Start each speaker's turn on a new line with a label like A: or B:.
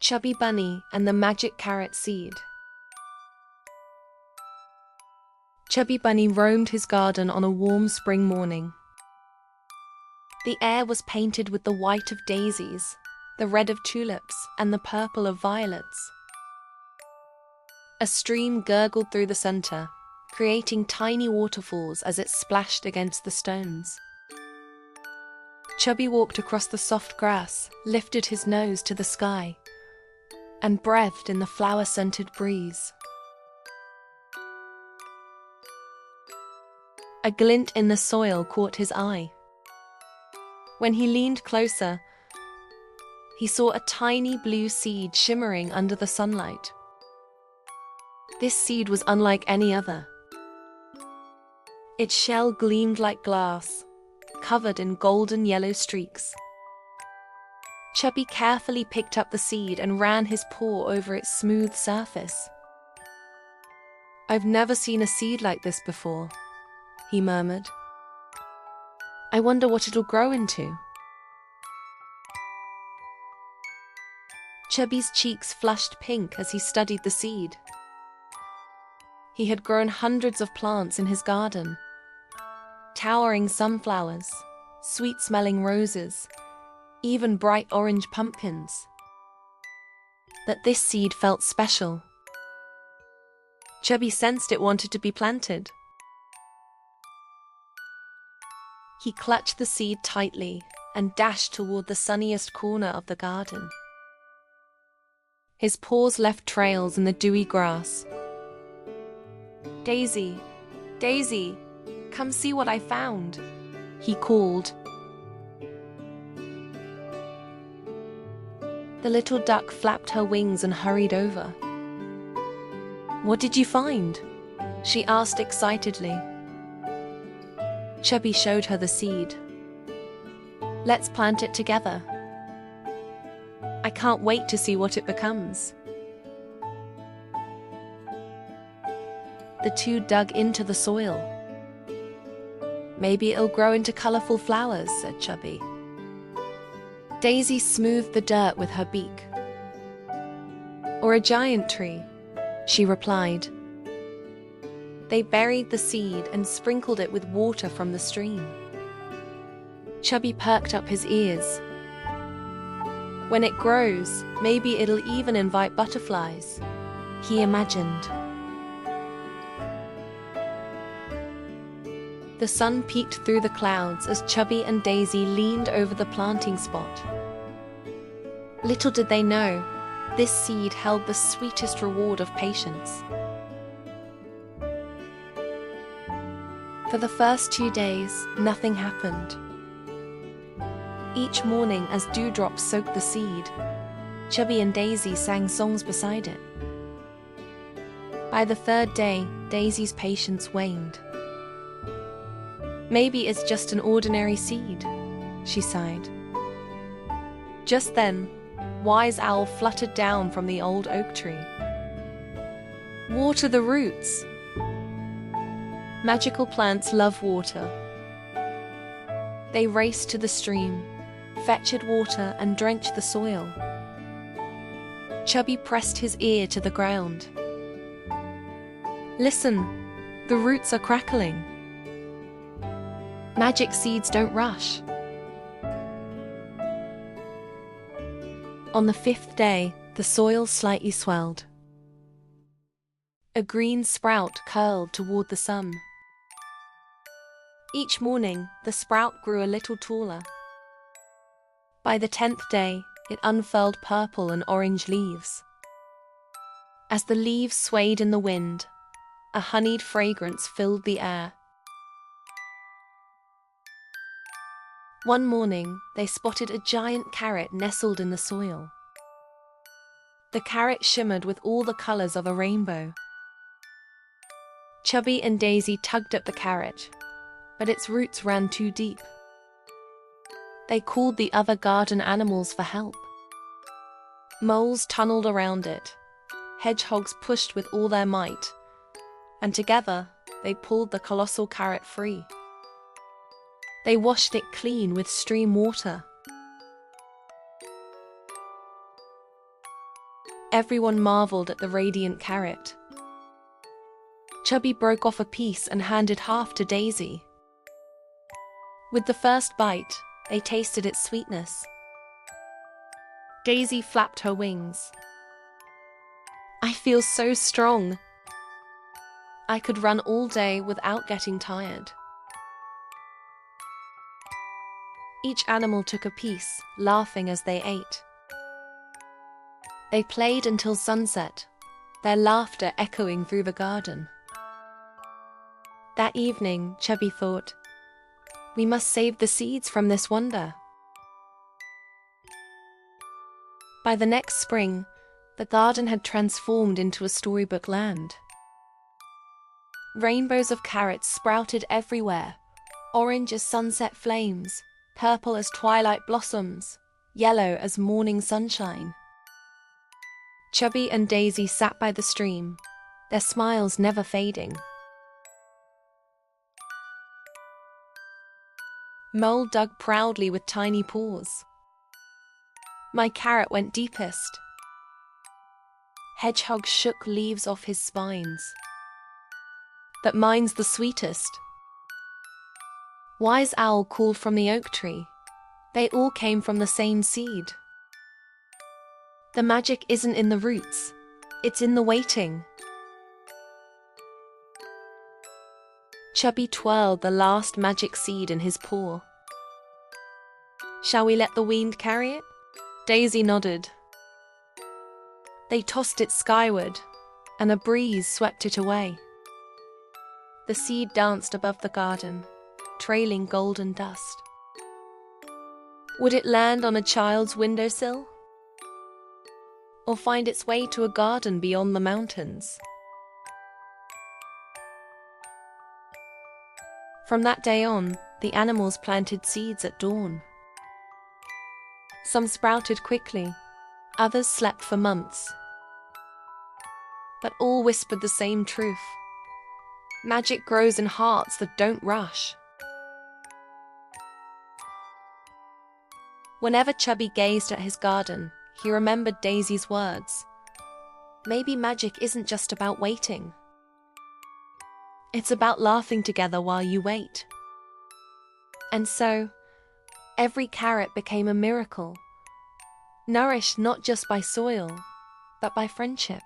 A: Chubby Bunny and the Magic Carrot Seed. Chubby Bunny roamed his garden on a warm spring morning. The air was painted with the white of daisies, the red of tulips, and the purple of violets. A stream gurgled through the center, creating tiny waterfalls as it splashed against the stones. Chubby walked across the soft grass, lifted his nose to the sky, and breathed in the flower-scented breeze. A glint in the soil caught his eye. When he leaned closer, he saw a tiny blue seed shimmering under the sunlight. This seed was unlike any other. Its shell gleamed like glass, covered in golden yellow streaks. Chubby carefully picked up the seed and ran his paw over its smooth surface. "I've never seen a seed like this before," he murmured. "I wonder what it'll grow into." Chubby's cheeks flushed pink as he studied the seed. He had grown hundreds of plants in his garden. Towering sunflowers, sweet-smelling roses, even bright orange pumpkins. But this seed felt special. Chubby sensed it wanted to be planted. He clutched the seed tightly and dashed toward the sunniest corner of the garden. His paws left trails in the dewy grass. "Daisy, Daisy, come see what I found," he called. The little duck flapped her wings and hurried over. "What did you find?" she asked excitedly. Chubby showed her the seed. "Let's plant it together. I can't wait to see what it becomes." The two dug into the soil. "Maybe it'll grow into colorful flowers," said Chubby. Daisy smoothed the dirt with her beak. "Or a giant tree," she replied. They buried the seed and sprinkled it with water from the stream. Chubby perked up his ears. "When it grows, maybe it'll even invite butterflies," he imagined. The sun peeked through the clouds as Chubby and Daisy leaned over the planting spot. Little did they know, this seed held the sweetest reward of patience. For the first 2 days, nothing happened. Each morning, as dewdrops soaked the seed, Chubby and Daisy sang songs beside it. By the 3rd day, Daisy's patience waned. "Maybe it's just an ordinary seed," she sighed. Just then, Wise Owl fluttered down from the old oak tree. "Water the roots!" Magical plants love water. They raced to the stream, fetched water and drenched the soil. Chubby pressed his ear to the ground. "Listen, the roots are crackling." Magic seeds don't rush. On the 5th day, the soil slightly swelled. A green sprout curled toward the sun. Each morning, the sprout grew a little taller. By the 10th day, it unfurled purple and orange leaves. As the leaves swayed in the wind, a honeyed fragrance filled the air. One morning, they spotted a giant carrot nestled in the soil. The carrot shimmered with all the colors of a rainbow. Chubby and Daisy tugged at the carrot, but its roots ran too deep. They called the other garden animals for help. Moles tunneled around it. Hedgehogs pushed with all their might, and together they pulled the colossal carrot free. They washed it clean with stream water. Everyone marveled at the radiant carrot. Chubby broke off a piece and handed half to Daisy. With the first bite, they tasted its sweetness. Daisy flapped her wings. "I feel so strong. I could run all day without getting tired." Each animal took a piece, laughing as they ate. They played until sunset, their laughter echoing through the garden. That evening, Chubby thought, "We must save the seeds from this wonder." By the next spring, the garden had transformed into a storybook land. Rainbows of carrots sprouted everywhere, orange as sunset flames, purple as twilight blossoms, yellow as morning sunshine. Chubby and Daisy sat by the stream, their smiles never fading. Mole dug proudly with tiny paws. "My carrot went deepest." Hedgehog shook leaves off his spines. "But mine's the sweetest." Wise Owl called from the oak tree. They all came from the same seed. The magic isn't in the roots, it's in the waiting. Chubby twirled the last magic seed in his paw. "Shall we let the wind carry it?" Daisy nodded. They tossed it skyward, and a breeze swept it away. The seed danced above the garden, trailing golden dust. Would it land on a child's windowsill? Or find its way to a garden beyond the mountains? From that day on, the animals planted seeds at dawn. Some sprouted quickly, others slept for months. But all whispered the same truth. Magic grows in hearts that don't rush. Whenever Chubby gazed at his garden, he remembered Daisy's words. Maybe magic isn't just about waiting. It's about laughing together while you wait. And so, every carrot became a miracle, nourished not just by soil, but by friendship.